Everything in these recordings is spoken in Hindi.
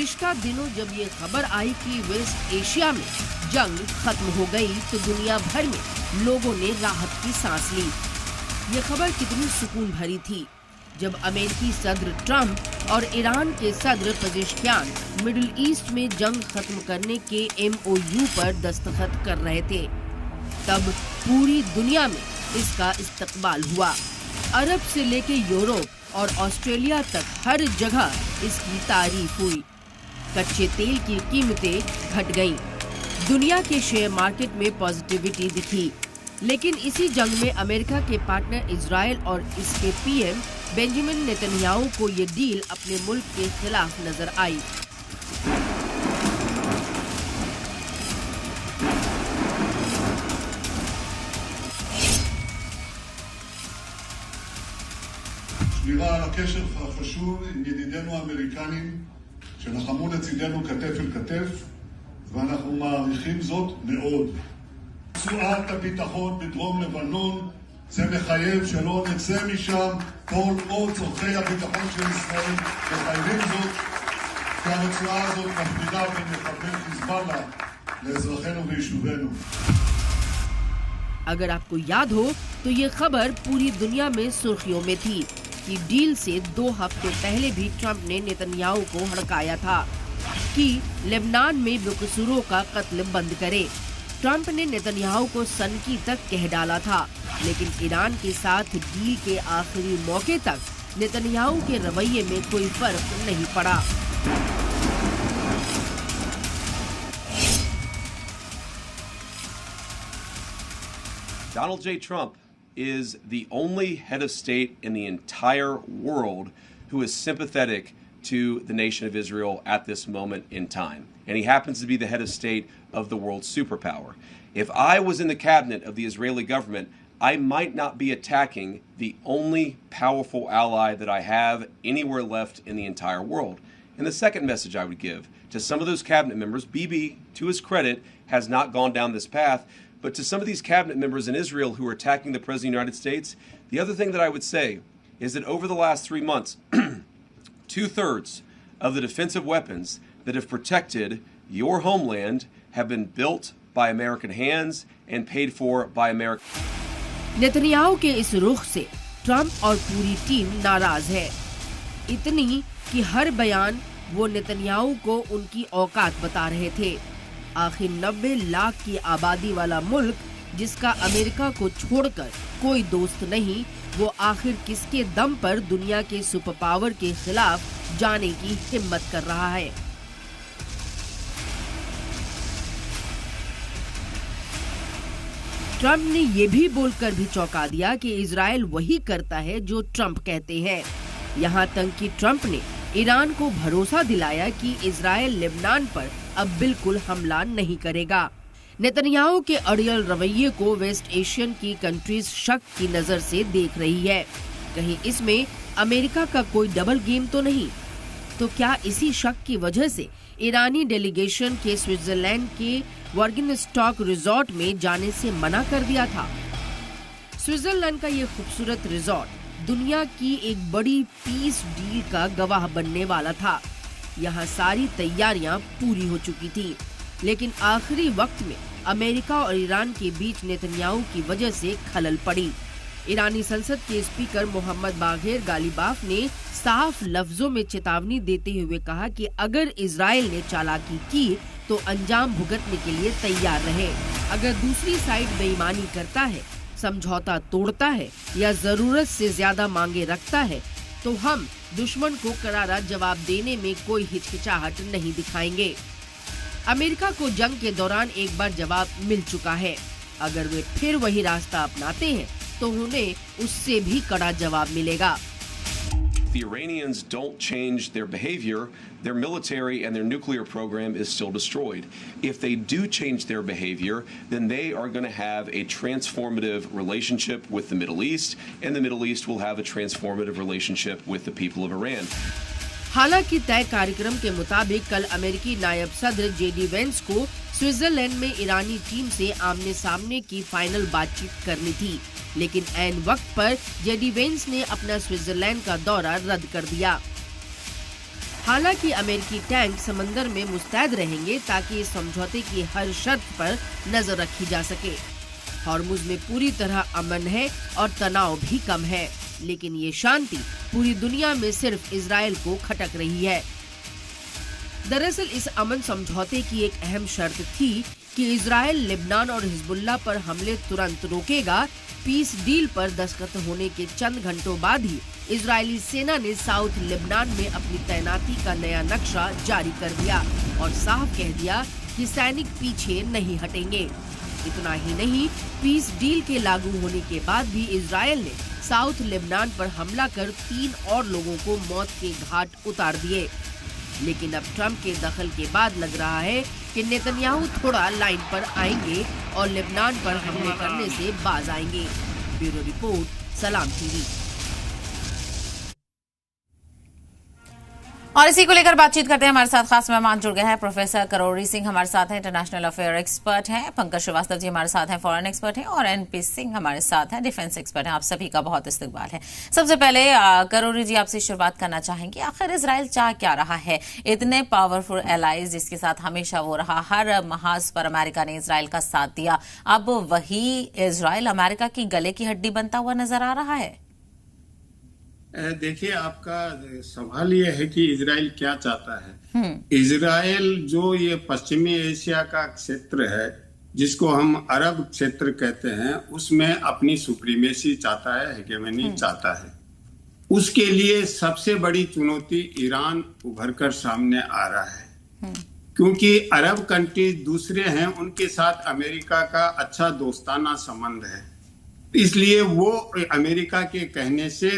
गुज़िश्ता दिनों जब ये खबर आई कि वेस्ट एशिया में जंग खत्म हो गई तो दुनिया भर में लोगों ने राहत की सांस ली। ये खबर कितनी सुकून भरी थी जब अमेरिकी सदर ट्रंप और ईरान के सदर पेज़ेश्कियान मिडिल ईस्ट में जंग खत्म करने के MOU पर दस्तखत कर रहे थे। तब पूरी दुनिया में इसका इस्तकबाल हुआ। अरब से लेके यूरोप और ऑस्ट्रेलिया तक हर जगह इसकी तारीफ हुई। कच्चे तेल की कीमतें घट गईं। दुनिया के शेयर मार्केट में पॉजिटिविटी दिखी। लेकिन इसी जंग में अमेरिका के पार्टनर इजराइल और इसके PM बेंजामिन नेतन्याहू को ये डील अपने मुल्क के खिलाफ नजर आई। שמירה על הקשר החשוב עם ידידינו האמריקנים שלחמו לצידנו כתף אל כתף, ואנחנו מעריכים זאת מאוד. רצועת הביטחון בדרום לבנון, זה מחייב שלא נצא משם כל עוד צורכי הביטחון של ישראל מחייבים זאת, כי הרצועה הזאת מפרידה בין מחבל חיזבאללה לאזרחינו ויישובינו. अगर आपको याद हो तो ये खबर पूरी दुनिया में सुर्खियों में थी कि डील से 2 हफ्ते पहले भी ट्रंप ने नेतन्याहू को हड़काया था कि लेबनान में बेकसूरों का कत्ल बंद करे। ट्रंप ने नेतन्याहू को सनकी तक कह डाला था, लेकिन ईरान के साथ डील के आखिरी मौके तक नेतन्याहू के रवैये में कोई फर्क नहीं पड़ा। Donald J. Trump is the only head of state in the entire world who is sympathetic to the nation of Israel at this moment in time. And he happens to be the head of state of the world superpower. If I was in the cabinet of the Israeli government, I might not be attacking the only powerful ally that I have anywhere left in the entire world. And the second message I would give to some of those cabinet members, Bibi, to his credit, has not gone down this path, but to some of these cabinet members in Israel who are attacking the President of the United States, the other thing that I would say is that over the last 3 months, 2/3 of the defensive weapons that have protected your homeland have been built by American hands and paid for by American. Netanyahu के इस रुख से ट्रंप और पूरी टीम नाराज है, इतनी कि हर बयान वो नेतन्याहू को उनकी औकात बता रहे थे। आखिर 90 लाख की आबादी वाला मुल्क जिसका अमेरिका को छोड़कर कोई दोस्त नहीं, वो आखिर किसके दम पर दुनिया के सुपर पावर के खिलाफ जाने की हिम्मत कर रहा है। ट्रंप ने ये भी बोलकर भी चौंका दिया कि इजराइल वही करता है जो ट्रंप कहते हैं। यहाँ तक कि ट्रंप ने ईरान को भरोसा दिलाया कि इजराइल लेबनान पर अब बिल्कुल हमला नहीं करेगा। नेतन्याहू के अड़ियल रवैये को वेस्ट एशियन की कंट्रीज शक की नजर से देख रही है। कहीं इसमें अमेरिका का कोई डबल गेम तो नहीं? तो क्या इसी शक की वजह से ईरानी डेलीगेशन के स्विट्जरलैंड के वर्गिनस्टॉक रिजॉर्ट में जाने से मना कर दिया था? स्विट्जरलैंड का ये खूबसूरत रिजॉर्ट दुनिया की एक बड़ी पीस डील का गवाह बनने वाला था। यहाँ सारी तैयारियां पूरी हो चुकी थी, लेकिन आखिरी वक्त में अमेरिका और ईरान के बीच नेतन्याहू की वजह से खलल पड़ी। ईरानी संसद के स्पीकर मोहम्मद बाघेर गालिबाफ ने साफ लफ्जों में चेतावनी देते हुए कहा कि अगर इजराइल ने चालाकी की तो अंजाम भुगतने के लिए तैयार रहे। अगर दूसरी साइड बेईमानी करता है, समझौता तोड़ता है या जरूरत से ज्यादा मांगे रखता है, तो हम दुश्मन को करारा जवाब देने में कोई हिचकिचाहट नहीं दिखाएंगे। अमेरिका को जंग के दौरान एक बार जवाब मिल चुका है। अगर वे फिर वही रास्ता अपनाते हैं तो उन्हें उससे भी कड़ा जवाब मिलेगा। The Iranians don't change their behavior, their military and their nuclear program is still destroyed. If they do change their behavior, then they are going to have a transformative relationship with the Middle East, and the Middle East will have a transformative relationship with the people of Iran. हालांकि तय कार्यक्रम के मुताबिक कल अमेरिकी नायब सदर JD वेंस को स्विट्जरलैंड में ईरानी टीम से आमने सामने की फाइनल बातचीत करनी थी, लेकिन ऐन वक्त पर JD वेंस ने अपना स्विट्जरलैंड का दौरा रद्द कर दिया। हालांकि अमेरिकी टैंक समंदर में मुस्तैद रहेंगे ताकि इस समझौते की हर शर्त पर नजर रखी जा सके। हॉर्मुज में पूरी तरह अमन है और तनाव भी कम है, लेकिन ये शांति पूरी दुनिया में सिर्फ इजराइल को खटक रही है। दरअसल इस अमन समझौते की एक अहम शर्त थी कि इजराइल लेबनान और हिजबुल्लाह पर हमले तुरंत रोकेगा। पीस डील पर दस्तखत होने के चंद घंटों बाद ही इजरायली सेना ने साउथ लेबनान में अपनी तैनाती का नया नक्शा जारी कर दिया और साफ कह दिया कि सैनिक पीछे नहीं हटेंगे। इतना ही नहीं, पीस डील के लागू होने के बाद भी इजराइल ने साउथ लेबनान पर हमला कर 3 और लोगों को मौत के घाट उतार दिए। लेकिन अब ट्रंप के दखल के बाद लग रहा है कि नेतन्याहू थोड़ा लाइन पर आएंगे और लेबनान पर हमले करने से बाज आएंगे। ब्यूरो रिपोर्ट, सलाम टीवी। और इसी को लेकर बातचीत करते हैं। हमारे साथ खास मेहमान जुड़ गए हैं। प्रोफेसर करोड़ी सिंह हमारे साथ हैं, इंटरनेशनल अफेयर एक्सपर्ट हैं। पंकज श्रीवास्तव जी हमारे साथ हैं, फॉरेन एक्सपर्ट हैं। और एनपी सिंह हमारे साथ हैं, डिफेंस एक्सपर्ट हैं। आप सभी का बहुत इस्तकबाल है। सबसे पहले करोड़ी जी आपसे शुरुआत करना चाहेंगे, आखिर इजराइल चाह क्या रहा है? इतने पावरफुल एलाइज जिसके साथ हमेशा वो रहा, हर महाज पर अमेरिका ने इजराइल का साथ दिया, अब वही इजराइल अमेरिका की गले की हड्डी बनता हुआ नजर आ रहा है। देखिए, आपका सवाल ये है कि इजराइल क्या चाहता है। इजराइल जो ये पश्चिमी एशिया का क्षेत्र है, जिसको हम अरब क्षेत्र कहते हैं, उसमें अपनी सुप्रीमेसी चाहता है, हेगेमनी चाहता है। उसके लिए सबसे बड़ी चुनौती ईरान उभर कर सामने आ रहा है, क्योंकि अरब कंट्रीज दूसरे हैं, उनके साथ अमेरिका का अच्छा दोस्ताना संबंध है। इसलिए वो अमेरिका के कहने से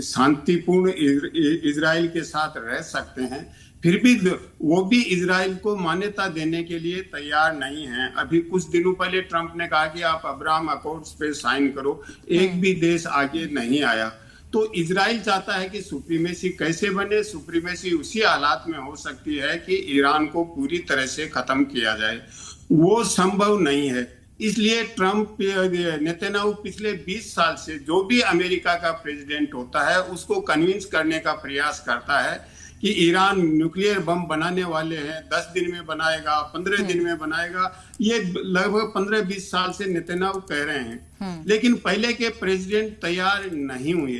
शांतिपूर्ण इजराइल के साथ रह सकते हैं, फिर भी वो भी इजराइल को मान्यता देने के लिए तैयार नहीं है। अभी कुछ दिनों पहले ट्रंप ने कहा कि आप अब्राहम अकॉर्ड्स पे साइन करो, एक भी देश आगे नहीं आया। तो इजराइल चाहता है कि सुप्रीमेसी कैसे बने। सुप्रीमेसी उसी हालात में हो सकती है कि ईरान को पूरी तरह से खत्म किया जाए, वो संभव नहीं है। इसलिए ट्रंप नेतन्याहू पिछले 20 साल से जो भी अमेरिका का प्रेसिडेंट होता है उसको कन्विंस करने का प्रयास करता है कि ईरान न्यूक्लियर बम बनाने वाले हैं, 10 दिन में बनाएगा, 15 दिन में बनाएगा। ये लगभग 15-20 साल से नेतन्याहू कह रहे हैं, लेकिन पहले के प्रेसिडेंट तैयार नहीं हुए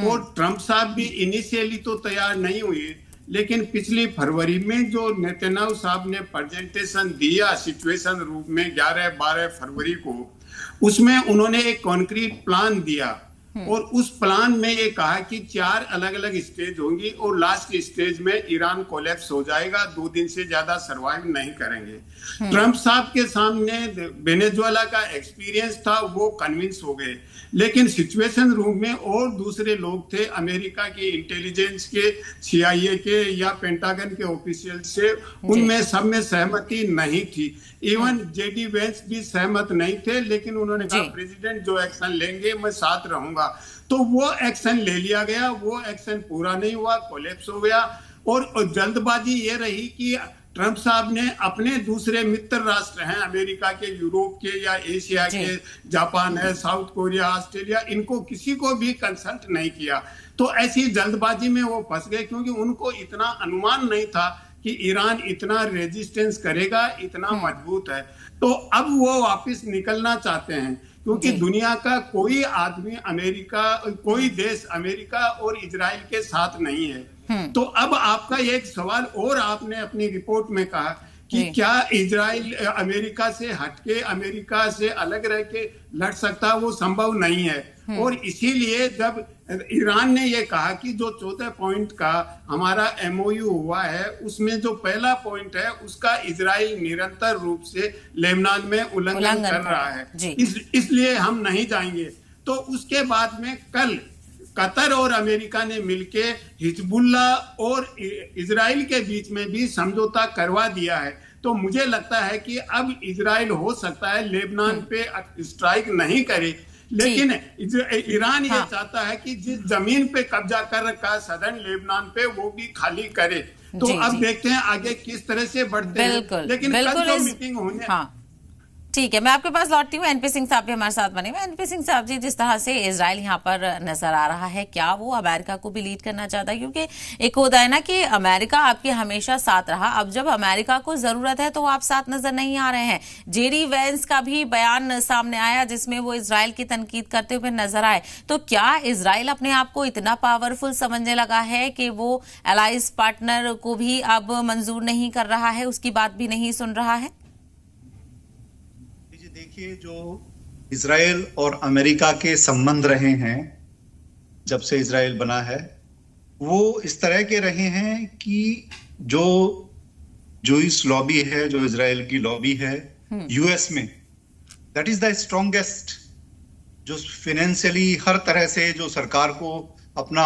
और ट्रंप साहब भी इनिशियली तो तैयार नहीं हुए। लेकिन पिछली फरवरी में जो नेतन्याहू साहब ने प्रेजेंटेशन दिया सिचुएशन रूप में 11-12 फरवरी को, उसमें उन्होंने एक कॉन्क्रीट प्लान दिया और उस प्लान में ये कहा कि 4 अलग अलग स्टेज होंगी और लास्ट स्टेज में ईरान कोलैप्स हो जाएगा, 2 दिन से ज्यादा सरवाइव नहीं करेंगे। ट्रंप साहब के सामने वेनेजुएला का एक्सपीरियंस था, वो कन्विंस हो गए। लेकिन सिचुएशन रूम में और दूसरे लोग थे, अमेरिका के इंटेलिजेंस के, CIA के या पेंटागन के ऑफिशियल से, उनमें सब में सहमति नहीं थी। इवन JD वेंस भी सहमत नहीं थे, लेकिन उन्होंने कहा प्रेसिडेंट जो एक्शन लेंगे मैं साथ रहूंगा। तो वो एक्शन ले लिया गया, वो एक्शन पूरा नहीं हुआ, कोलैप्स हो गया। और जल्दबाजी ये रही कि ट्रंप साहब ने अपने दूसरे मित्र राष्ट्र हैं अमेरिका के, यूरोप के या एशिया के, जापान है, साउथ कोरिया, ऑस्ट्रेलिया, इनको किसी को भी कंसल्ट नहीं किया। तो ऐसी जल्दबाजी में वो फंस गए, क्योंकि उनको इतना अनुमान नहीं था कि ईरान इतना रेजिस्टेंस करेगा, इतना मजबूत है। तो अब वो वापस निकलना चाहते हैं, क्योंकि दुनिया का कोई आदमी अमेरिका, कोई देश अमेरिका और इजराइल के साथ नहीं है। तो अब आपका एक सवाल और आपने अपनी रिपोर्ट में कहा कि क्या इजराइल अमेरिका से हटके, अमेरिका से अलग रह के लड़ सकता है? वो संभव नहीं है। और इसीलिए जब ईरान ने ये कहा कि जो 14 पॉइंट का हमारा MOU हुआ है, उसमें जो पहला पॉइंट है उसका इजराइल निरंतर रूप से लेबनान में उल्लंघन कर रहा है, इसलिए हम नहीं जाएंगे। तो उसके बाद में कल कतर और अमेरिका ने मिलके हिजबुल्ला और इजराइल के बीच में भी समझौता करवा दिया है। तो मुझे लगता है कि अब इजराइल हो सकता है लेबनान पे स्ट्राइक नहीं करे, लेकिन ईरान ये चाहता है कि जिस जमीन पे कब्जा कर रखा है सदर्न लेबनान पे, वो भी खाली करे। तो अब देखते हैं आगे किस तरह से बढ़ते हैं। लेकिन कल जो मीटिंग होने ठीक है, मैं आपके पास लौटती हूँ। एनपी सिंह साहब भी हमारे साथ बने हुए। एनपी सिंह साहब जी, जिस तरह से इजराइल यहाँ पर नजर आ रहा है, क्या वो अमेरिका को भी लीड करना चाहता है? क्योंकि एक होता है ना कि अमेरिका आपके हमेशा साथ रहा, अब जब अमेरिका को जरूरत है तो आप साथ नजर नहीं आ रहे हैं। जेडी वेंस का भी बयान सामने आया जिसमें वो इजराइल की तनकीद करते हुए नजर आए। तो क्या इजराइल अपने आप को इतना पावरफुल समझने लगा है कि वो एलाइज पार्टनर को भी अब मंजूर नहीं कर रहा है, उसकी बात भी नहीं सुन रहा है? देखिए, जो इजराइल और अमेरिका के संबंध रहे हैं जब से इजराइल बना है, वो इस तरह के रहे हैं कि जो इस लॉबी है, जो इजराइल की लॉबी है यूएस में, दैट इज द स्ट्रॉन्गेस्ट, जो फाइनेंशियली हर तरह से जो सरकार को अपना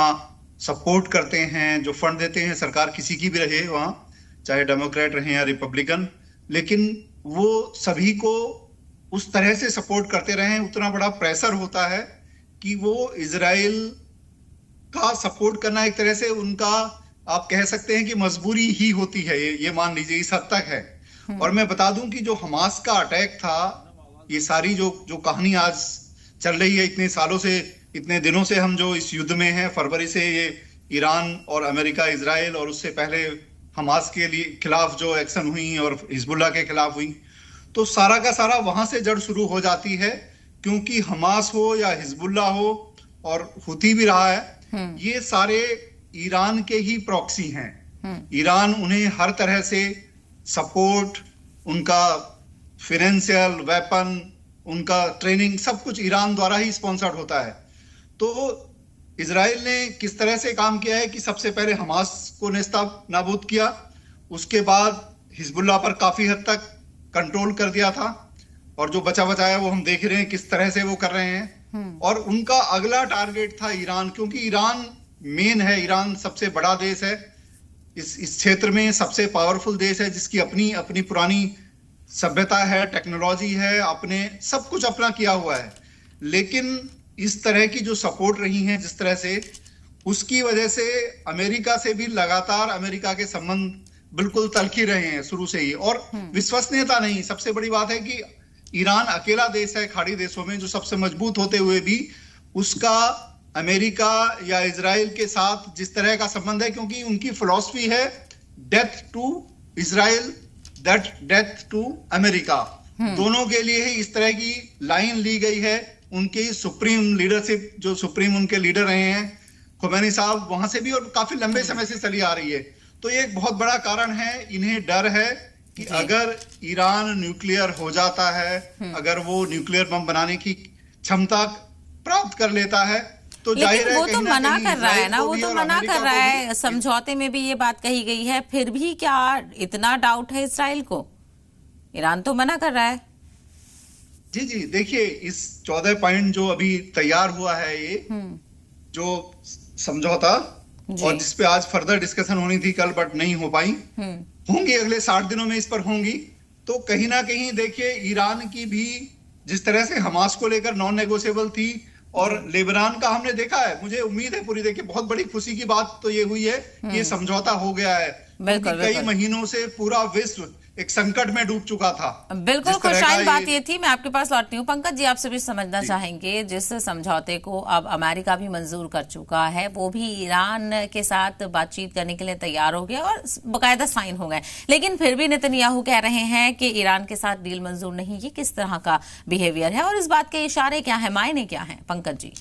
सपोर्ट करते हैं, जो फंड देते हैं, सरकार किसी की भी रहे वहां, चाहे डेमोक्रेट रहे या रिपब्लिकन, लेकिन वो सभी को उस तरह से सपोर्ट करते रहे। उतना बड़ा प्रेशर होता है कि वो इजराइल का सपोर्ट करना एक तरह से उनका, आप कह सकते हैं कि मजबूरी ही होती है, ये मान लीजिए, इस हद तक है। और मैं बता दूं कि जो हमास का अटैक था, ये सारी जो कहानी आज चल रही है, इतने सालों से, इतने दिनों से हम जो इस युद्ध में हैं, फरवरी से ये ईरान और अमेरिका, इजराइल, और उससे पहले हमास के लिए खिलाफ जो एक्शन हुई और हिजबुल्लाह के खिलाफ हुई, तो सारा का सारा वहां से जड़ शुरू हो जाती है। क्योंकि हमास हो या हिजबुल्लाह हो और हुती भी रहा है, ये सारे ईरान के ही प्रॉक्सी हैं। ईरान उन्हें हर तरह से सपोर्ट, उनका फाइनेंशियल, वेपन, उनका ट्रेनिंग, सब कुछ ईरान द्वारा ही स्पॉन्सर्ड होता है। तो इजराइल ने किस तरह से काम किया है कि सबसे पहले हमास को नेस्तनाबूद किया, उसके बाद हिजबुल्लाह पर काफी हद तक कंट्रोल कर दिया था, और जो बचा बचाया वो हम देख रहे हैं किस तरह से वो कर रहे हैं। और उनका अगला टारगेट था ईरान, क्योंकि ईरान मेन है, ईरान सबसे बड़ा देश है इस क्षेत्र में, सबसे पावरफुल देश है, जिसकी अपनी अपनी पुरानी सभ्यता है, टेक्नोलॉजी है, अपने सब कुछ अपना किया हुआ है। लेकिन इस तरह की जो सपोर्ट रही है जिस तरह से, उसकी वजह से अमेरिका से भी लगातार अमेरिका के संबंध बिल्कुल तलखी रहे हैं शुरू से ही, और विश्वसनीयता नहीं। सबसे बड़ी बात है कि ईरान अकेला देश है खाड़ी देशों में जो सबसे मजबूत होते हुए भी उसका अमेरिका या इजराइल के साथ जिस तरह का संबंध है, क्योंकि उनकी फिलॉसफी है death to Israel, that death to America. दोनों के लिए ही इस तरह की लाइन ली गई है। उनकी सुप्रीम लीडरशिप, जो सुप्रीम उनके लीडर रहे हैं खुमैनी साहब, वहां से भी और काफी लंबे समय से चली आ रही है। तो ये एक बहुत बड़ा कारण है, इन्हें डर है कि अगर ईरान न्यूक्लियर हो जाता है, अगर वो न्यूक्लियर बम बनाने की क्षमता प्राप्त कर लेता है, तो जाहिर है वो तो मना कर रहा है ना, वो तो मना कर रहा है। समझौते में भी ये बात कही गई है, फिर भी क्या इतना डाउट है इजराइल को? ईरान तो मना कर रहा है। जी जी, देखिए, इस 14 पॉइंट जो अभी तैयार हुआ है, ये जो समझौता, और जिसपे आज फर्दर डिस्कशन होनी थी कल, बट नहीं हो पाई, होंगी अगले 60 दिनों में इस पर होंगी। तो कहीं ना कहीं देखिए, ईरान की भी जिस तरह से हमास को लेकर नॉन नेगोशिएबल थी, और लेबनान का हमने देखा है, मुझे उम्मीद है पूरी, देखिए बहुत बड़ी खुशी की बात तो ये हुई है कि ये समझौता हो गया है। कई महीनों से पूरा विश्व एक संकट में डूब चुका था। बिल्कुल खुशहाल बात ये थी। मैं आपके पास लौटती हूँ। पंकज जी, आपसे भी समझना चाहेंगे, जिस समझौते को अब अमेरिका भी मंजूर कर चुका है, वो भी ईरान के साथ बातचीत करने के लिए तैयार हो गया और बाकायदा साइन हो गए, लेकिन फिर भी नेतन्याहू कह रहे हैं कि ईरान के साथ डील मंजूर नहीं। ये किस तरह का बिहेवियर है और इस बात के इशारे क्या है, मायने क्या है? पंकज जी।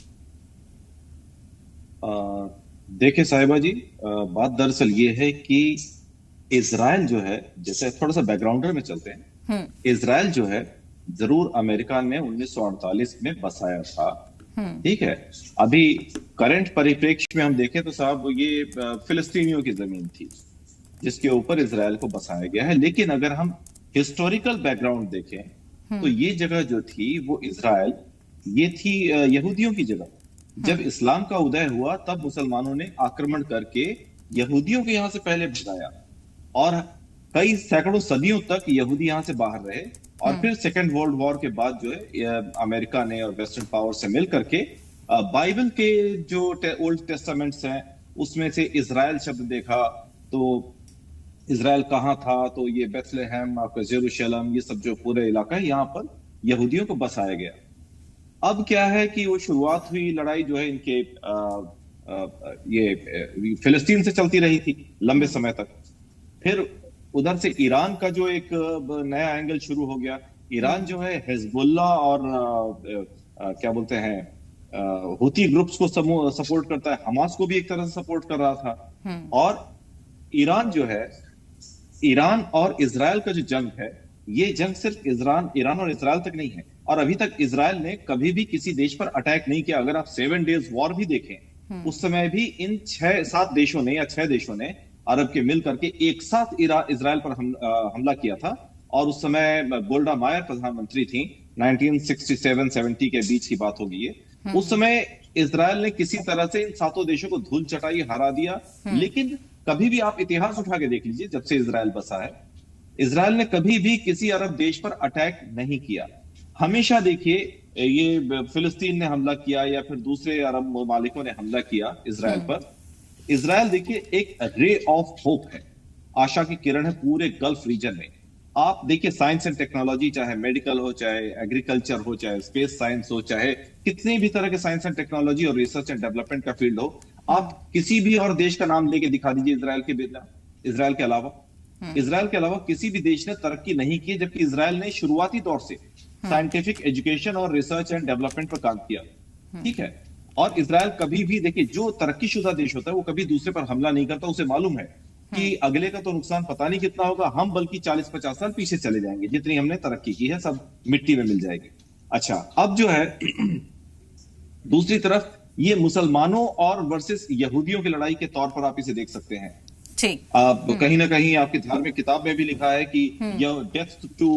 देखिए साहिबा जी, बात दरअसल ये है कि इजराइल जो है, जैसे थोड़ा सा बैकग्राउंडर में चलते हैं, इजराइल जो है जरूर अमेरिका ने 1948 में बसाया था, ठीक है। अभी करंट परिप्रेक्ष्य में हम देखें तो साहब ये फिलिस्तीनियों की जमीन थी जिसके ऊपर इजराइल को बसाया गया है। लेकिन अगर हम हिस्टोरिकल बैकग्राउंड देखें तो ये जगह जो थी वो इजराइल, ये थी यहूदियों की जगह। जब इस्लाम का उदय हुआ तब मुसलमानों ने आक्रमण करके यहूदियों को यहां से पहले भगाया और कई सैकड़ों सदियों तक यहूदी यहां से बाहर रहे। और फिर सेकेंड वर्ल्ड वॉर के बाद जो है अमेरिका ने और वेस्टर्न पावर से मिल करके बाइबल के जो ओल्ड टेस्टामेंट्स हैं उसमें से इजराइल शब्द देखा। तो इजराइल कहाँ था? तो ये बेथलेहम, आपका जेरूशलेम, ये सब जो पूरे इलाका है यहाँ पर यहूदियों को बसाया गया। अब क्या है कि वो शुरुआत हुई लड़ाई जो है इनके ये फिलिस्तीन से चलती रही थी लंबे समय तक। फिर उधर से ईरान का जो एक नया एंगल शुरू हो गया। ईरान जो है हिजबुल्ला और क्या बोलते हैं हुती ग्रुप्स को सपोर्ट करता है, हमास को भी एक तरह से सपोर्ट कर रहा था। और ईरान जो है, ईरान और इजराइल का जो जंग है, ये जंग सिर्फ ईरान और इजराइल तक नहीं है। और अभी तक इजराइल ने कभी भी किसी देश पर अटैक नहीं किया। अगर आप 7 डेज वॉर भी देखें, उस समय भी इन 6-7 देशों ने या 6 देशों ने अरब के मिल करके एक साथ इजराइल पर हमला किया था। और उस समय गोल्डा मायर प्रधानमंत्री थी, 1967-70 के बीच की बात होगी ये। उस समय इजराइल ने किसी तरह से इन 7 देशों को धूल चटाई, हरा दिया। लेकिन कभी भी आप इतिहास उठा के देख लीजिए, जब से इजराइल बसा है, इजराइल ने कभी भी किसी अरब देश पर अटैक नहीं किया। हमेशा देखिए ये फिलिस्तीन ने हमला किया या फिर दूसरे अरब ममालिकों ने हमला किया इजराइल पर। इजराइल देखिए एक रे ऑफ होप है, आशा की किरण है पूरे गल्फ रीजन में। आप देखिए साइंस एंड टेक्नोलॉजी, चाहे मेडिकल हो, चाहे एग्रीकल्चर हो, चाहे स्पेस साइंस हो, चाहे कितने भी तरह के साइंस एंड टेक्नोलॉजी और रिसर्च एंड डेवलपमेंट का फील्ड हो, आप किसी भी और देश का नाम लेके दिखा दीजिए इजराइल के अलावा किसी भी देश ने तरक्की नहीं की। जबकि इजराइल ने शुरुआती दौर से साइंटिफिक एजुकेशन और रिसर्च एंड डेवलपमेंट पर काम किया, ठीक है। और इजराइल कभी भी देखिए, जो तरक्कीशुदा देश होता है वो कभी दूसरे पर हमला नहीं करता। उसे मालूम है कि अगले का तो नुकसान पता नहीं कितना होगा, हम बल्कि 40-50 साल पीछे चले जाएंगे, जितनी हमने तरक्की की है सब मिट्टी में मिल जाएगी। अच्छा, अब जो है दूसरी तरफ ये मुसलमानों और वर्सेस यहूदियों की लड़ाई के तौर पर आप इसे देख सकते हैं। ठीक, कहीं ना कहीं आपकी धार्मिक किताब में भी लिखा है कि यह डेथ टू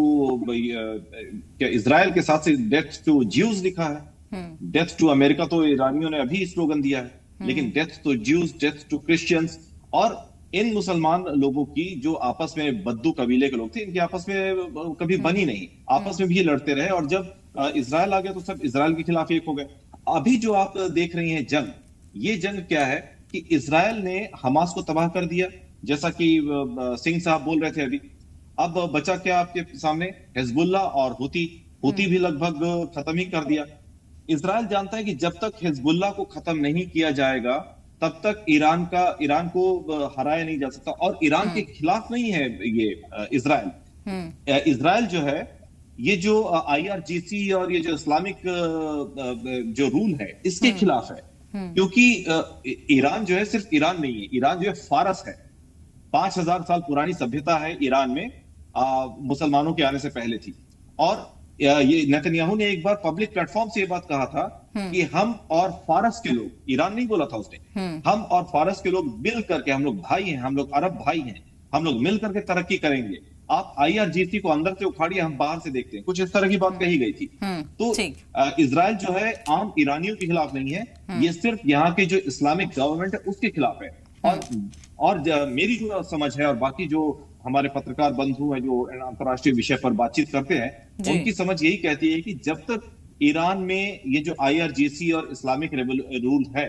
इजराइल के साथ से डेथ टू ज्यूज लिखा है। डेथ टू अमेरिका तो ईरानियों ने अभी स्लोगन दिया है, लेकिन death to Jews, death to Christians. और इन मुसलमान लोगों की जो आपस में बद्दू कबीले के लोग थे, इनकी आपस में कभी बनी नहीं, आपस में भी लड़ते रहे। और जब इजराइल आ गया तो सब इजराइल के खिलाफ एक हो गए। अभी जो आप देख रही हैं जंग, ये जंग क्या है कि इजराइल ने हमास को तबाह कर दिया, जैसा कि सिंह साहब बोल रहे थे अभी। अब बचा क्या आपके सामने? हिजबुल्ला और हुती भी लगभग खत्म ही कर दिया। इजराइल जानता है कि जब तक हिजबुल्ला को खत्म नहीं किया जाएगा तब तक ईरान को हराया नहीं जा सकता। और ईरान के खिलाफ नहीं है ये इजराइल। इजराइल जो है, ये जो IRGC और ये जो इस्लामिक जो रूल है, इसके खिलाफ है। क्योंकि ईरान जो है सिर्फ ईरान नहीं है, ईरान जो है फारस है। 5000 साल पुरानी सभ्यता है ईरान में, मुसलमानों के आने से पहले थी। और ये नेतन्याहू ने एक बार पब्लिक प्लेटफॉर्म से ये बात कहा था कि हम और फारस के लोग, ईरान नहीं बोला था उसने, हम और फारस के लोग मिल करके, हम लोग भाई हैं, हम लोग अरब भाई हैं, हम लोग मिल करके तरक्की करेंगे। आप IRGC को अंदर से उखाड़िए, हम बाहर से देखते हैं, कुछ इस तरह की बात कही गई थी। तो इजराइल जो है आम ईरानियों के खिलाफ नहीं है, ये सिर्फ यहाँ के जो इस्लामिक गवर्नमेंट है उसके खिलाफ है। और मेरी जो समझ है, और बाकी जो हमारे पत्रकार बंधु हैं जो अंतर्राष्ट्रीय विषय पर बातचीत करते हैं, उनकी समझ यही कहती है कि जब तक ईरान में ये जो IRGC और इस्लामिक रूल है,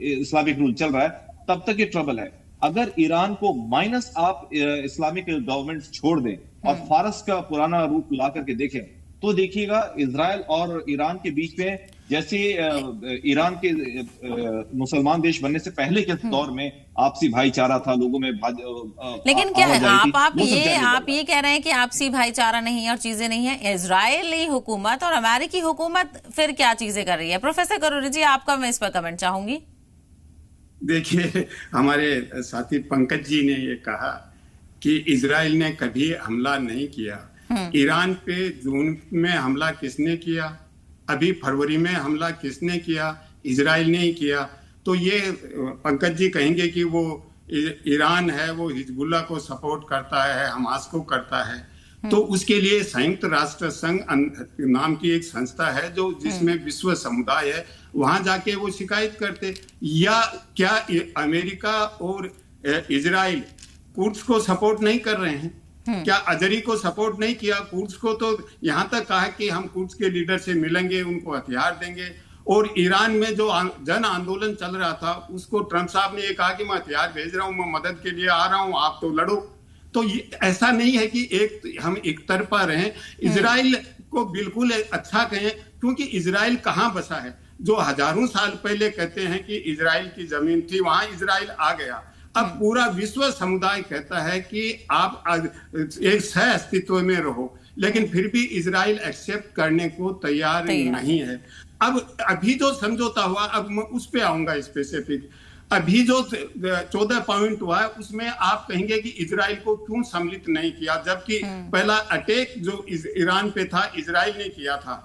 इस्लामिक रूल चल रहा है, तब तक ये ट्रबल है। अगर ईरान को माइनस आप इस्लामिक गवर्नमेंट छोड़ दें और फारस का पुराना रूप ला करके देखें, तो देखिएगा इजराइल और ईरान के बीच में, जैसे ईरान के मुसलमान देश बनने से पहले के दौर में आपसी भाईचारा था, लोगों में लेकिन क्या आप ये कह रहे हैं कि आपसी भाईचारा नहीं है और चीजें नहीं है। इजरायली हुकूमत और अमेरिकी हुकूमत फिर क्या चीजें कर रही है? प्रोफेसर करोरी जी, आपका मैं इस पर कमेंट चाहूंगी। देखिए, हमारे साथी पंकज जी ने ये कहा कि इजराइल ने कभी हमला नहीं किया। ईरान पे जून में हमला किसने किया? अभी फरवरी में हमला किसने किया? इजराइल ने ही किया। तो ये पंकज जी कहेंगे कि वो ईरान है, वो हिजबुल्ला को सपोर्ट करता है, हमास को करता है। तो उसके लिए संयुक्त राष्ट्र संघ नाम की एक संस्था है जो जिसमें विश्व समुदाय है, वहां जाके वो शिकायत करते। या क्या अमेरिका और इजराइल कुर्द्स को सपोर्ट नहीं कर रहे हैं? क्या अजरी को सपोर्ट नहीं किया? कुर्द्स को तो यहां तक कहा कि हम कुर्द्स के लीडर से मिलेंगे, उनको हथियार देंगे। और ईरान में जो जन आंदोलन चल रहा था, उसको ट्रंप साहब ने ये कहा कि मैं हथियार भेज रहा हूं, मैं मदद के लिए आ रहा हूं, आप तो लड़ो। तो ये ऐसा नहीं है कि हम एक तरफा रहें। इजराइल को बिल्कुल अच्छा कहें, क्योंकि इजराइल कहाँ बसा है? जो हजारों साल पहले कहते हैं कि इजराइल की जमीन थी, वहां इजराइल आ गया। अब पूरा विश्व समुदाय कहता है कि आप एक सह अस्तित्व में रहो, लेकिन फिर भी इजराइल एक्सेप्ट करने को तैयार नहीं है। अब अभी जो समझौता हुआ, अब मैं उस पे आऊंगा स्पेसिफिक। अभी जो 14 पॉइंट हुआ है उसमें आप कहेंगे कि इजराइल को क्यों सम्मिलित नहीं किया, जबकि पहला अटैक जो ईरान पे था इजराइल ने किया था।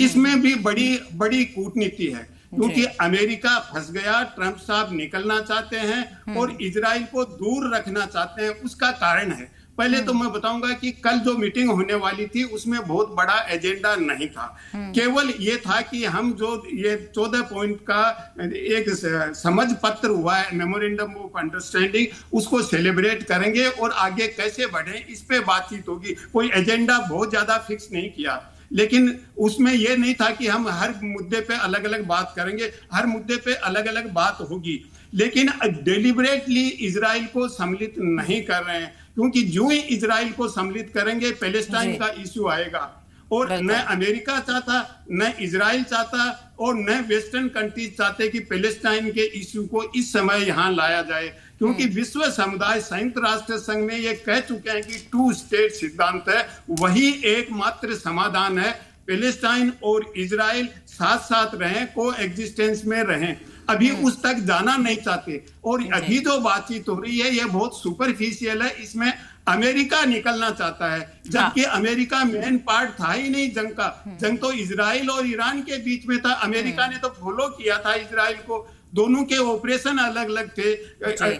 इसमें भी बड़ी बड़ी कूटनीति है, क्योंकि अमेरिका फंस गया, ट्रंप साहब निकलना चाहते हैं और इजराइल को दूर रखना चाहते हैं। उसका कारण है, पहले तो मैं बताऊंगा कि कल जो मीटिंग होने वाली थी उसमें बहुत बड़ा एजेंडा नहीं था। केवल ये था कि हम जो ये 14 पॉइंट का एक समझ पत्र हुआ है, मेमोरेंडम ऑफ अंडरस्टैंडिंग, उसको सेलिब्रेट करेंगे और आगे कैसे बढ़े इस पे बातचीत होगी। कोई एजेंडा बहुत ज्यादा फिक्स नहीं किया, लेकिन उसमें यह नहीं था कि हम हर मुद्दे पे अलग अलग बात करेंगे, हर मुद्दे पे अलग अलग बात होगी। लेकिन डेलिबरेटली इजराइल को सम्मिलित नहीं कर रहे हैं, क्योंकि जो ही इजराइल को सम्मिलित करेंगे पैलेस्टाइन का इश्यू आएगा, और न अमेरिका चाहता, न इजराइल चाहता और न वेस्टर्न कंट्रीज चाहते कि पैलेस्टाइन के इश्यू को इस समय यहाँ लाया जाए, क्योंकि विश्व समुदाय संयुक्त राष्ट्र संघ में ये कह चुके हैं कि 2 स्टेट सिद्धांत है, वही एकमात्र समाधान है। पैलेस्टाइन और इजराइल साथ साथ रहें, को एग्जिस्टेंस में रहें। अभी उस तक जाना नहीं चाहते, और अभी जो बातचीत हो रही है ये बहुत सुपरफिशियल है। इसमें अमेरिका निकलना चाहता है, जबकि अमेरिका मेन पार्ट था ही नहीं जंग का। जंग तो इजराइल और ईरान के बीच में था। अमेरिका ने तो फॉलो किया था इजराइल को, दोनों के ऑपरेशन अलग अलग थे।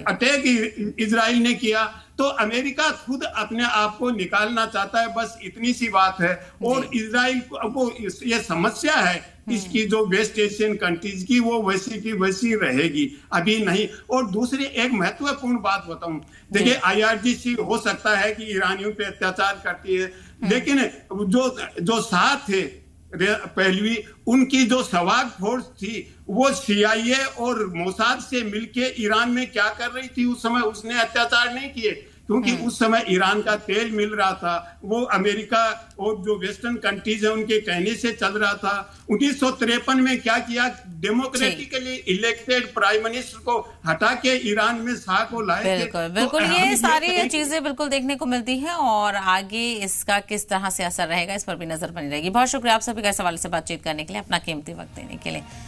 अटैक इजराइल ने किया, तो अमेरिका खुद अपने आप को निकालना चाहता है, बस इतनी सी बात है। और इजराइल को ये समस्या है इसकी, जो वेस्ट एशियन कंट्रीज की, वो वैसी की वैसी रहेगी, अभी नहीं। और दूसरी एक महत्वपूर्ण बात बताऊं, देखिए IRGC हो सकता है कि ईरानियों पे अत्याचार करती है, लेकिन जो साथ थे पहलवी, उनकी जो सवाग फोर्स थी वो CIA और मोसाद से मिलके ईरान में क्या कर रही थी उस समय? उसने अत्याचार नहीं किए, क्योंकि उस समय ईरान का तेल मिल रहा था, वो अमेरिका और जो वेस्टर्न कंट्रीज है उनके कहने से चल रहा था। 1953 में क्या किया? डेमोक्रेटिकली इलेक्टेड प्राइम मिनिस्टर को हटा के ईरान में शाह को लाए। बिल्कुल बिल्कुल, ये सारी चीजें बिल्कुल देखने को मिलती हैं, और आगे इसका किस तरह से असर रहेगा इस पर भी नजर बनी रहेगी। बहुत शुक्रिया आप सभी का इस हवाले से बातचीत करने के लिए, अपना कीमती वक्त देने के लिए।